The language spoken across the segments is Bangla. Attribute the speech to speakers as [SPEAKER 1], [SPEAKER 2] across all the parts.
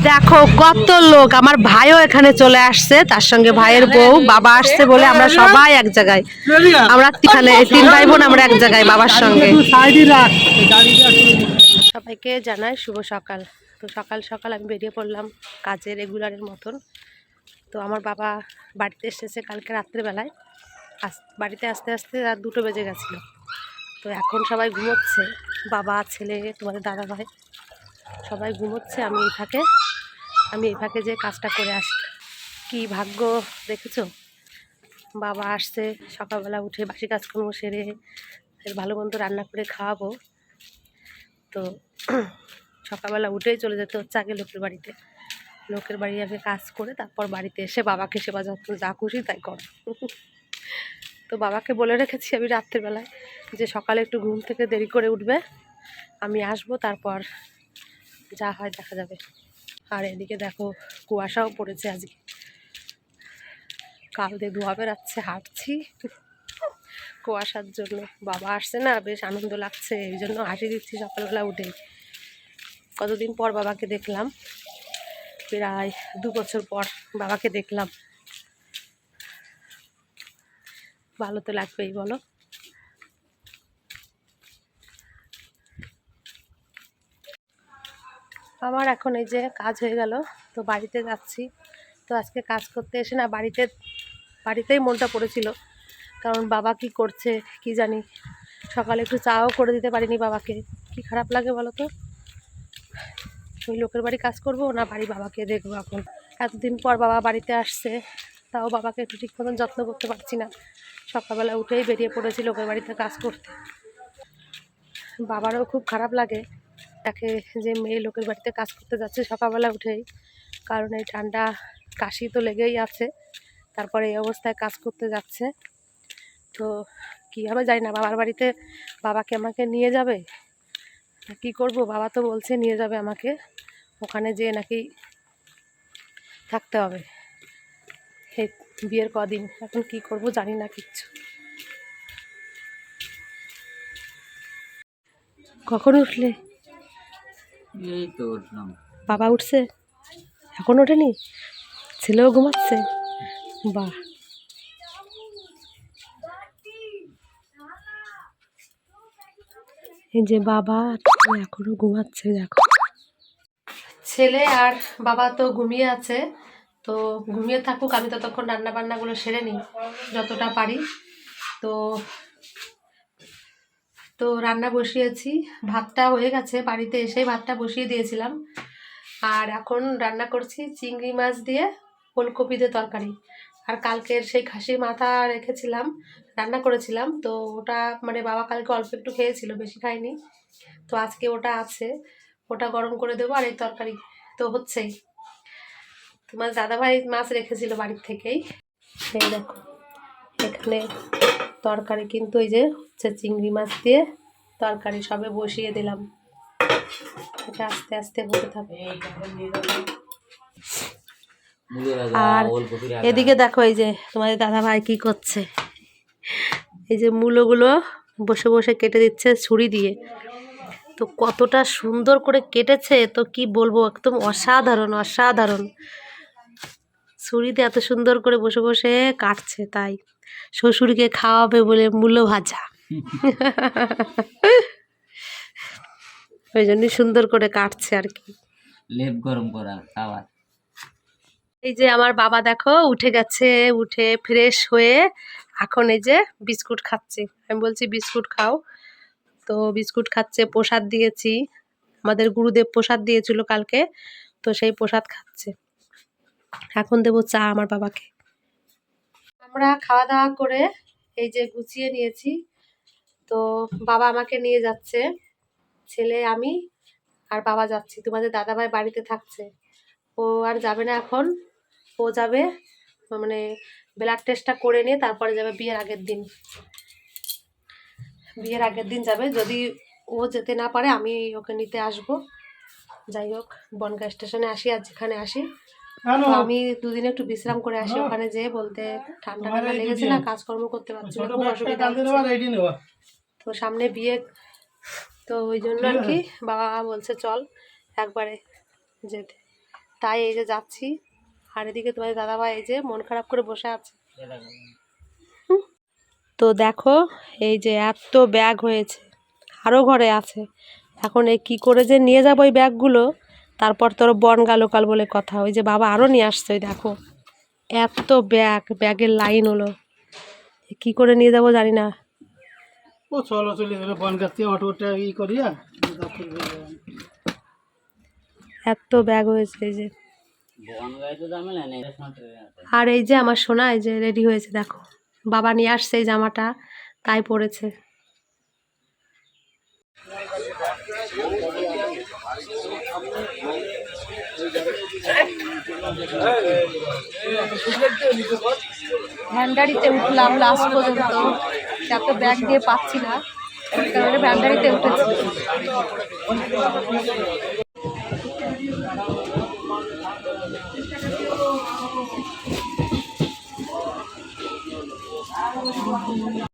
[SPEAKER 1] দেখো কত লোক, আমার ভাইও এখানে চলে আসছে, তার সঙ্গে ভাইয়ের বউ, বাবা আসছে বলে আমরা সবাই এক জায়গায়। আমরা এখানে 3 ভাই বোন আমরা এক জায়গায় বাবার সঙ্গে। সবাইকে জানাই শুভ সকাল। তো সকাল সকাল আমি বেরিয়ে পড়লাম কাজে রেগুলারের মতন। তো আমার বাবা বাড়িতে এসেছে কালকে রাত্রেবেলায়, বাড়িতে আসতে আসতে রাত 2টো বেজে গেছিলো। তো এখন সবাই ঘুমোচ্ছে, বাবা ছেলে তোমাদের দাদা ভাই সবাই ঘুমোচ্ছে। আমি এই ফাঁকে যে কাজটা করে আসি। কি ভাগ্য দেখেছো, বাবা আসছে সকালবেলা উঠে বাসি কাজকর্ম সেরে ভালো মন্দ রান্না করে খাওয়াবো। তো সকালবেলা উঠেই চলে যেতে হচ্ছে আগে লোকের বাড়িতে। লোকের বাড়ি আগে কাজ করে তারপর বাড়িতে এসে বাবাকে সেবা যত্ন যা খুশি তাই কর। তো বাবাকে বলে রেখেছি আমি রাত্রেবেলায় যে সকালে একটু ঘুম থেকে দেরি করে উঠবে, আমি আসবো, তারপর যা হয় দেখা যাবে। আর এদিকে দেখো কুয়াশাও পড়েছে আজকে, কাল দিয়ে ধোয়া বেরাচ্ছে, হাঁটছি কুয়াশার জন্য। বাবা আসছে না, বেশ আনন্দ লাগছে, এই জন্য হাসি দিচ্ছি সকালবেলা উঠে। কতদিন পর বাবাকে দেখলাম, প্রায় 2 বছর পর বাবাকে দেখলাম। ভালো তো লাগবেই বলো। আমার এখন এই যে কাজ হয়ে গেল, তো বাড়িতে যাচ্ছি। তো আজকে কাজ করতে এসে না বাড়িতেই মনটা পড়েছিল, কারণ বাবা কি করছে কি জানি। সকালে একটু চাও করে দিতে পারিনি বাবাকে, কি খারাপ লাগে বলো তো। ওই লোকের বাড়ি কাজ করব না বাড়ি বাবাকে দেখবো। এখন এতদিন পর বাবা বাড়িতে আসছে, তাও বাবাকে একটু ঠিক মতন যত্ন করতে পারছি না। সকালবেলা উঠেই বেরিয়ে পড়েছি লোকের বাড়িতে কাজ করতে। বাবারও খুব খারাপ লাগে দেখে যে মেয়ে লোকের বাড়িতে কাজ করতে যাচ্ছে সকালবেলা উঠেই, কারণ এই ঠান্ডা কাশি তো লেগেই আছে, তারপরে এই অবস্থায় কাজ করতে যাচ্ছে। তো কীভাবে যাই না, বাবার বাড়িতে বাবাকে আমাকে নিয়ে যাবে, কি করব। বাবা তো বলছে নিয়ে যাবে আমাকে, ওখানে যেয়ে নাকি থাকতে হবে এই বিয়ের কদিন। এখন কি করব জানি না কিচ্ছু। কখন উঠলে?
[SPEAKER 2] এই তো উঠলাম।
[SPEAKER 1] বাবা উঠছে, এখন ওঠেনি? ছেলেও ঘুমাচ্ছে? বাহ, এই যে বাবা এখনো ঘুমাচ্ছে দেখো। ছেলে আর বাবা তো ঘুমিয়ে আছে, তো ঘুমিয়ে থাকুক, আমি ততক্ষণ রান্না বান্নাগুলো সেরে নিই যতটা পারি। তো তো রান্না বসিয়েছি, ভাতটা হয়ে গেছে, বাড়িতে এসেই ভাতটা বসিয়ে দিয়েছিলাম। আর এখন রান্না করছি চিংড়ি মাছ দিয়ে ফুলকপি দিয়ে তরকারি। আর কালকের সেই খাসির মাথা রেখেছিলাম, রান্না করেছিলাম, তো ওটা মানে বাবা কালকে অল্প একটু খেয়েছিল, বেশি খায়নি। তো আজকে ওটা আছে, ওটা গরম করে দেবো। আর এই তরকারি তো হচ্ছেই। তোমার দাদাভাই মাছ রেখেছিল বাড়ির থেকেই, এই দেখো এখানে তরকারি কিন্তু এই যে হচ্ছে চিংড়ি মাছ দিয়ে তরকারি, সবে বসিয়ে দিলাম, এটা আস্তে আস্তে হতে থাকবে। আর এদিকে দেখো এই যে তোমাদের দাদা ভাই কি করছে, এই যে মূলোগুলো বসে বসে কেটে দিচ্ছে ছুরি দিয়ে। তো কতটা সুন্দর করে কেটেছে, তো কি বলবো, একদম অসাধারণ অসাধারণ। ছুরিতে এত সুন্দর করে বসে বসে কাটছে, তাই শ্বশুরকে খাওয়াবে বলে মূলো ভাজা। ওই জন্যই সুন্দর করে কাটছে আর কি,
[SPEAKER 2] লেপ গরম করা খাবার।
[SPEAKER 1] এই যে আমার বাবা দেখো উঠে গেছে, উঠে ফ্রেশ হয়ে এখন এই যে বিস্কুট খাচ্ছে। আমি বলছি বিস্কুট খাও, তো বিস্কুট খাচ্ছে। প্রসাদ দিয়েছি, আমাদের গুরুদেব প্রসাদ দিয়েছিল কালকে, তো সেই প্রসাদ খাচ্ছে। এখন দেবো চা আমার বাবাকে। আমরা খাওয়া দাওয়া করে এই যে গুছিয়ে নিয়েছি, তো বাবা আমাকে নিয়ে যাচ্ছে, ছেলে আমি আর বাবা যাচ্ছি। তোমাদের দাদাভাই বাড়িতে থাকছে, ও আর যাবে না এখন, ও যাবে মানে ব্লাড টেস্টটা করে নিয়ে তারপরে যাবে বিয়ের আগের দিন। বিয়ের আগের দিন যাবে, যদি ও যেতে না পারে আমি ওকে নিতে আসব। যাই হোক বনগাঁ স্টেশনে আসি, আর যেখানে আসি তো আমি দুদিন একটু বিশ্রাম করে আসি ওখানে যেয়ে, বলতে ঠান্ডা ঠান্ডা লেগেছে না, কাজকর্ম করতে পারছি না, খুব অসুবিধা হচ্ছে। তো সামনে বিয়ে, তো ওই জন্য আর কি বাবা বলছে চল একবারে যেতে। তাই এই যে যাচ্ছি। আর এদিকে তোমার দাদাভাই এই যে মন খারাপ করে বসে আছে। তো দেখো এই যে এত ব্যাগ হয়েছে, আরও ঘরে আছে। এখন এই কী করে যে নিয়ে যাবো ওই ব্যাগগুলো, তারপর তোর বনগা লোকাল বলে কথা। ওই যে বাবা আরও নিয়ে আসছে, ওই দেখো এত ব্যাগের লাইন হলো। কি করে নিয়ে যাবো জানি না।
[SPEAKER 3] ও চলো চলে যাবে বনগাঁতে অটোটা ই করিয়া
[SPEAKER 1] এত ব্যাগ হয়েছে এই যে।
[SPEAKER 2] বনগাঁয় তো ঝামেলা নেই।
[SPEAKER 1] আর এই যে আমার সোনা এই যে রেডি হয়েছে, দেখো বাবা নিয়ে আসছে এই জামাটা, তাই পরেছে। ভ্যান্ডারিতে উঠলাম লাস্ট পর্যন্ত, এত ব্যাগ দিয়ে পাচ্ছি না, কারণে ভ্যান্ডারিতে উঠেছি।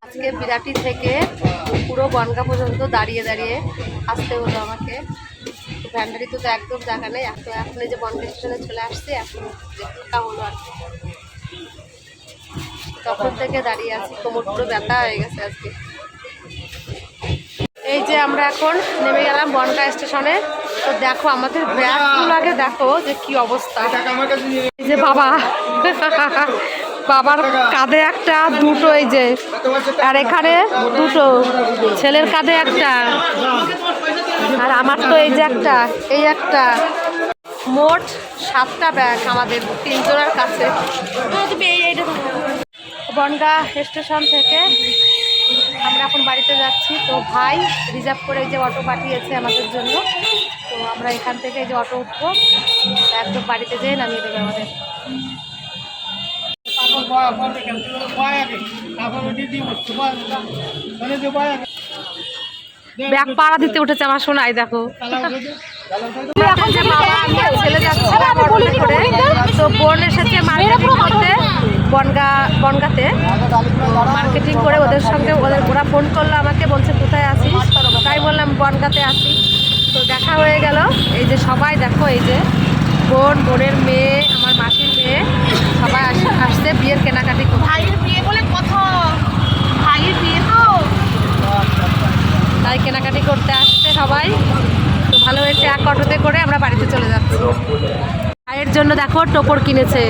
[SPEAKER 1] আজকে বিরাটি থেকে পুরো বনগা পর্যন্ত দাঁড়িয়ে দাঁড়িয়ে আসতে হলো আমাকে। ভ্যান্ডারিতে তো একদম জায়গা নেই, এখন এই যে বনগা স্টেশনে চলে আসছে, এখন যেটা হলো আর কি। তখন থেকে দাঁড়িয়ে আছি, কোমর পুরো ব্যথা হয়ে গেছে আজকে। এই যে আমরা এখন নেমে গেলাম বনগা স্টেশনে। তো দেখো আমাদের ব্যাগগুলো আগে দেখো যে কি অবস্থা। এই যে বাবা বাবার কাঁধে একটা, দুটো এই যে, আর এখানে দুটো, ছেলের কাঁধে একটা, আর আমার তো এই যে একটা, এই একটা, মোট 7টা ব্যাগ আমাদের 3 জনের কাছে। বনগা স্টেশন থেকে আমরা এখন বাড়িতে যাচ্ছি। তো ভাই রিজার্ভ করে এই যে অটো পাঠিয়েছে আমাদের জন্য। তো আমরা এখান থেকে এই যে অটো উঠবো, একদম বাড়িতে যেয়ে নামিয়ে দেবে আমাদের। ব্যাগ পাড়া দিতে উঠেছে আমার সোনাই, দেখো এখন যে বাবা ছেলে যাচ্ছে না অটোতে করে। তো বোন এসেছে মার্কেটিং করতে বনগাতে। মার্কেটিং করে ওদের সঙ্গে ওরা ফোন করলো আমাকে, বলছে কোথায় আসিস, তাই বললাম বনগাতে আসি। তো দেখা হয়ে গেল। এই যে সবাই দেখো, এই যে বোনের মেয়ে, আমার মাসির মেয়ে, সবাই আসছে বিয়ের কেনাকাটি করতে।
[SPEAKER 4] ভাইয়ের বিয়ে বলে কথা, ভাইয়ের বিয়ে তো
[SPEAKER 1] তাই কেনাকাটি করতে আসছে সবাই। তো ভালো হয়েছে, এক অটোতে করে আমরা বাড়িতে চলে যাচ্ছি। ভাইয়ের জন্য দেখো টোপর কিনেছে।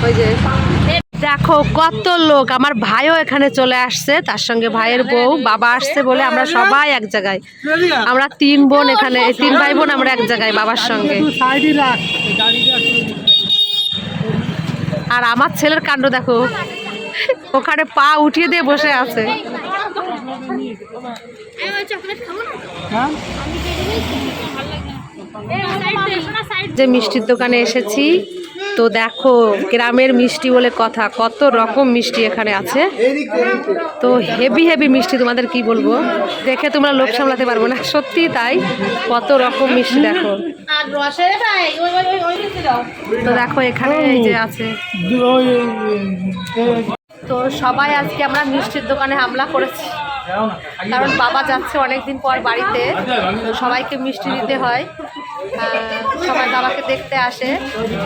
[SPEAKER 1] ওই যে দেখো কত লোক, আমার ভাইও এখানে চলে আসছে, তার সঙ্গে ভাইয়ের বউ, বাবা আসছে বলে আমরা সবাই এক জায়গায়। আমরা 3 বোন এখানে, 3 ভাই বোন আমরা এক জায়গায় বাবার সঙ্গে। আর আমার ছেলের কাণ্ড দেখো, ওখানে পা উঠিয়ে দিয়ে বসে আছে। যে মিষ্টির দোকানে এসেছি, তো দেখো গ্রামের মিষ্টি বলে কথা, কত রকম মিষ্টি এখানে আছে। তো হেভি হেভি মিষ্টি, তোমাদের কি বলবো, দেখে তোমরা লোভ সামলাতে পারবো না, সত্যি তাই, কত রকম মিষ্টি দেখো। তো দেখো এখানে এই যে আছে। তো সবাই আজকে আমরা মিষ্টির দোকানে হামলা করেছি, কারণ বাবা যাচ্ছে অনেকদিন পর বাড়িতে, তো সবাইকে মিষ্টি দিতে হয়, সবাই বাবাকে দেখতে আসে।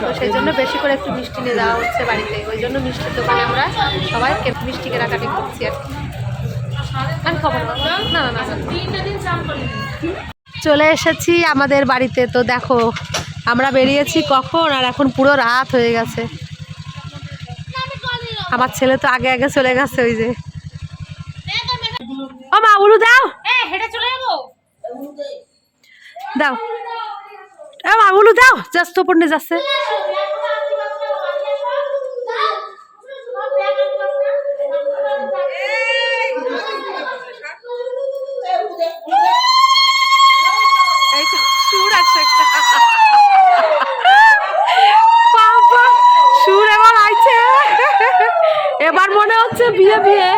[SPEAKER 1] তো সেই জন্য বেশি করে একটু মিষ্টি নিয়ে যাওয়া হচ্ছে বাড়িতে, ওই জন্য মিষ্টির দোকানে আমরা সবাই মিষ্টি কেনাকাটি করছি আর কি। আমি খবর না না না চলে এসেছি আমাদের বাড়িতে। তো দেখো আমরা বেরিয়েছি কখন, আর এখন পুরো রাত হয়ে গেছে। আমার ছেলে তো আগে আগে চলে গেছে। ওই যে ও মা উলু দাও,
[SPEAKER 4] হেঁটে চলে যাবো।
[SPEAKER 1] দাও এ মা উলু দাও, জাস্ট ওপর নিয়ে যাচ্ছে। এই তো সুর আছে, বাবা সুর এবার আইছে, এবার মনে হচ্ছে বিয়ে বিয়ে।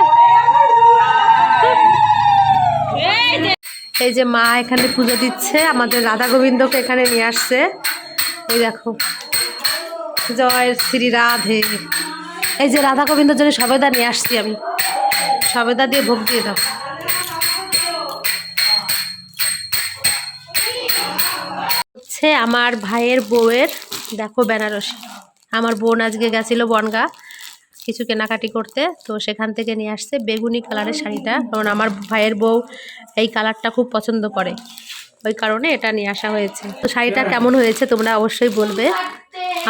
[SPEAKER 1] এই যে মা এখানে পুজো দিচ্ছে, আমাদের রাধা গোবিন্দকে এখানে নিয়ে আসছে। এই দেখো জয় শ্রী রাধে। এই যে রাধা গোবিন্দর জন্য সবেদা নিয়ে আসছি আমি, সবেদা দিয়ে ভোগ দিয়ে দাও। হচ্ছে আমার ভাইয়ের বউয়ের দেখো বেনারসি। আমার বোন আজকে গেছিল বনগা কিছু কেনাকাটি করতে, তো সেখান থেকে নিয়ে আসছে বেগুনি কালারের শাড়িটা, কারণ আমার ভাইয়ের বউ এই কালারটা খুব পছন্দ করে, ওই কারণে এটা নিয়ে আসা হয়েছে। তো শাড়িটা কেমন হয়েছে তোমরা অবশ্যই বলবে।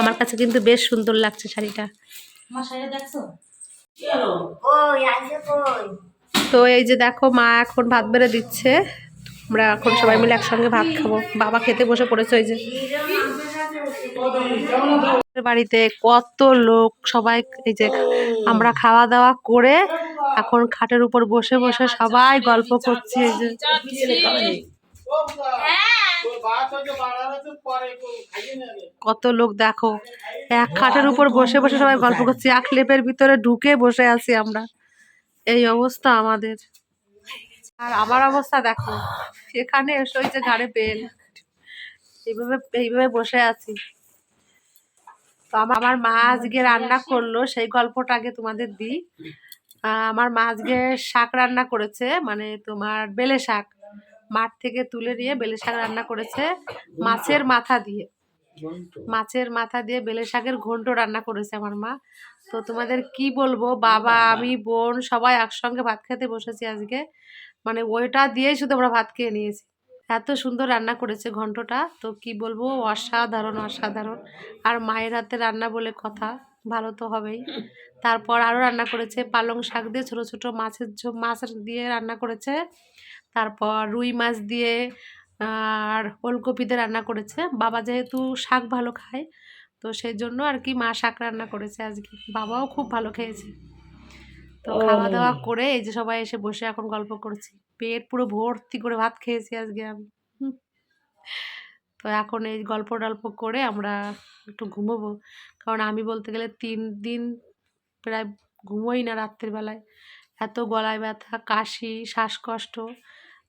[SPEAKER 1] আমার কাছে কিন্তু বেশ সুন্দর লাগছে শাড়িটা। তো এই যে দেখো মা এখন ভাত বেড়ে দিচ্ছে, আমরা এখন সবাই মিলে একসঙ্গে ভাত খাবো। বাবা খেতে বসে পড়েছে। ওই যে বাড়িতে কত লোক, সবাই এই যে আমরা খাওয়া দাওয়া করে এখন খাটের উপর বসে বসে সবাই গল্প করছি। এই যে কত লোক দেখো, এক খাটের উপর বসে বসে সবাই গল্প করছি, এক লেপের ভিতরে ঢুকে বসে আছি আমরা। এই অবস্থা আমাদের। আর আমার অবস্থা দেখো, এখানে এসে ওই যে ঘাড়ে বেল, এইভাবে বসে আছি। তো আমার মা আজকে রান্না করলো, সেই গল্পটা আগে তোমাদের দিই। আমার মা আজকে শাক রান্না করেছে, মানে তোমার বেলে শাক, মাঠ থেকে তুলে নিয়ে বেলে শাক রান্না করেছে মাছের মাথা দিয়ে। মাছের মাথা দিয়ে বেলে শাকের ঘন্ট রান্না করেছে আমার মা। তো তোমাদের কি বলবো, বাবা আমি বোন সবাই একসঙ্গে ভাত খেতে বসেছি আজকে, মানে ওইটা দিয়েই শুধু আমরা ভাত খেয়ে নিয়েছি। এত সুন্দর রান্না করেছে ঘন্টটা, তো কি বলবো, অসাধারণ অসাধারণ। আর মায়ের হাতে রান্না বলে কথা, ভালো তো হবেই। তারপর আরও রান্না করেছে পালং শাক দিয়ে ছোট ছোট মাছ দিয়ে রান্না করেছে। তারপর রুই মাছ দিয়ে আর ওলকপি দিয়ে রান্না করেছে। বাবা যেহেতু শাক ভালো খায়, তো সেই জন্য আর কি মা শাক রান্না করেছে আজকে। বাবাও খুব ভালো খেয়েছে। তো খাওয়া দাওয়া করে এই যে সবাই এসে বসে এখন গল্প করছি। পেট পুরো ভর্তি করে ভাত খেয়েছি আজকে আমি। তো এখন এই গল্প টল্প করে আমরা একটু ঘুমোবো, কারণ আমি বলতে গেলে 3 দিন প্রায় ঘুমোই না রাত্রের বেলায়, এত গলায় ব্যথা, কাশি, শ্বাসকষ্ট।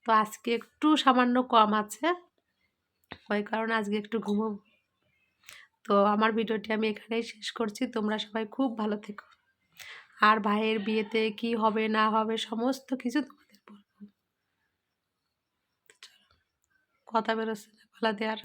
[SPEAKER 1] তো আজকে একটু সামান্য কম আছে, ওই কারণে আজকে একটু ঘুমোবো। তো আমার ভিডিওটি আমি এখানেই শেষ করছি। তোমরা সবাই খুব ভালো থেকো। আর ভাইয়ের বিয়েতে কি হবে না হবে সমস্ত কিছু তোমাদের বলবো। কথা বেরোচ্ছে না গলা দেওয়ার।